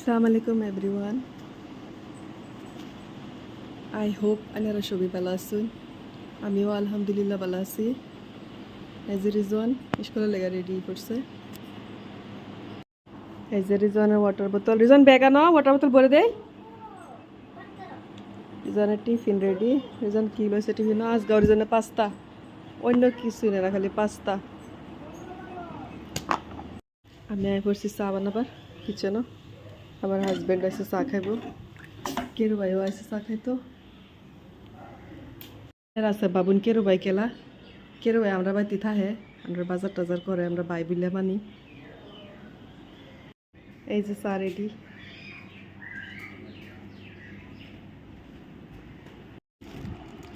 Assalamu alaikum everyone. I hope anara shobi bala asun. আমিও আলহামদুলিল্লাহ ভালো আছি। এই যে রিজওয়ান স্কুলে লেগে রেডি করছে। এই যে রিজওয়ানের ওয়াটার বোতল, রিজওয়ান ব্যাগ আনো, ওয়াটার বোতল ভরে দেই। রিজওয়ানের টিফিন রেডি। রিজওয়ান কি লইছে টিফিন? আজকে রিজওয়ানের পাস্তা, অন্য কিছুই না, খালি পাস্তা। আমি আই করছি চা বানাবার কিচেনও। আমার হাজব্যান্ড আছে চা খাইব, কেরু ভাইও আছে চা খাইতো। আছে বাবুন কেরু ভাই কেলা, কেরু ভাই আমরা বাড়িতে থাহে, আমরা বাজার টাজার করে, আমরা ভাই বিলে মানি। এই যে চা রেডি।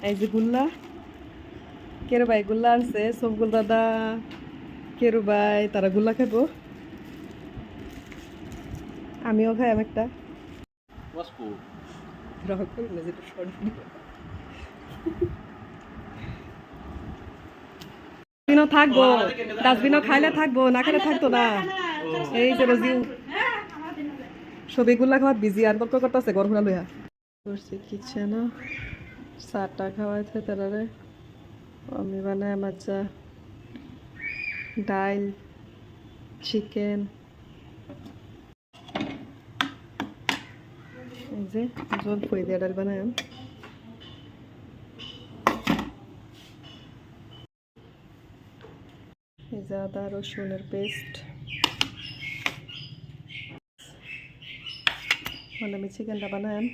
এই যে গুল্লা, কেরু ভাই গুল্লা আনছে, সবগুল দাদা কেরু ভাই তারা গুল্লা খাইব, আমিও খাই একটা। থাকবো, ডাস্টবিনও খাইলে থাকবো, না খাইলে থাকতো না। এই যে রোজিও সবিগুলা খাওয়াত বিজি আর তর্ক করতেছে ঘর ঘুরা লইয়া করছি কিচেন। চাটা খাওয়াইছে তারারে, আমি বানাই আমার চা, ডাইল, চিকেন। এই যে জল ফই দিয়ে ডাল বানাই। এই যে আদা রসুনের পেস্ট, মানে আমি চিকেনটা বানাই।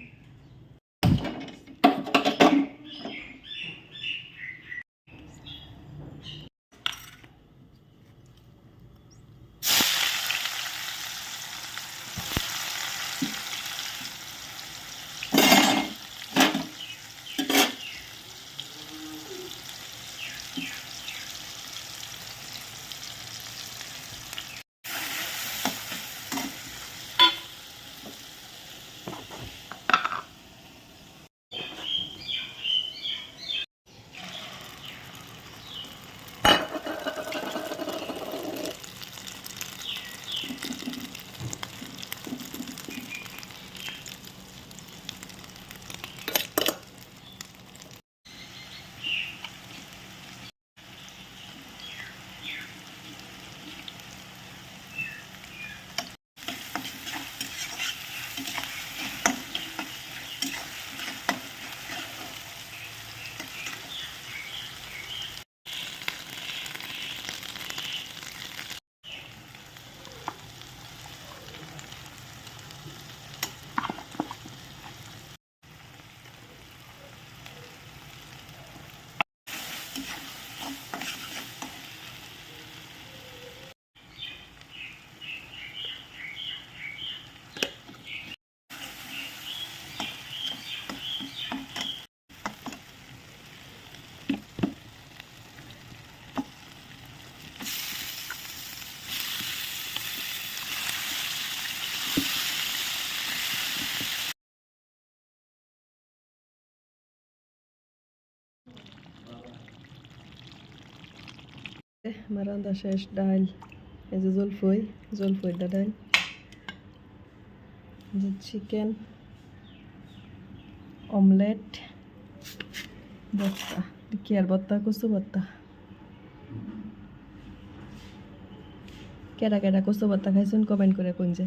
আমার রান্না শেষ। ডাল, এই যে জলফই ডাল, যে চিকেন, অমলেট, ভর্তা, কি আর ভর্তা, কচু ভর্তা। কেডা কেডা কচু ভর্তা খাইছেন কমেন্ট করে কোন যে।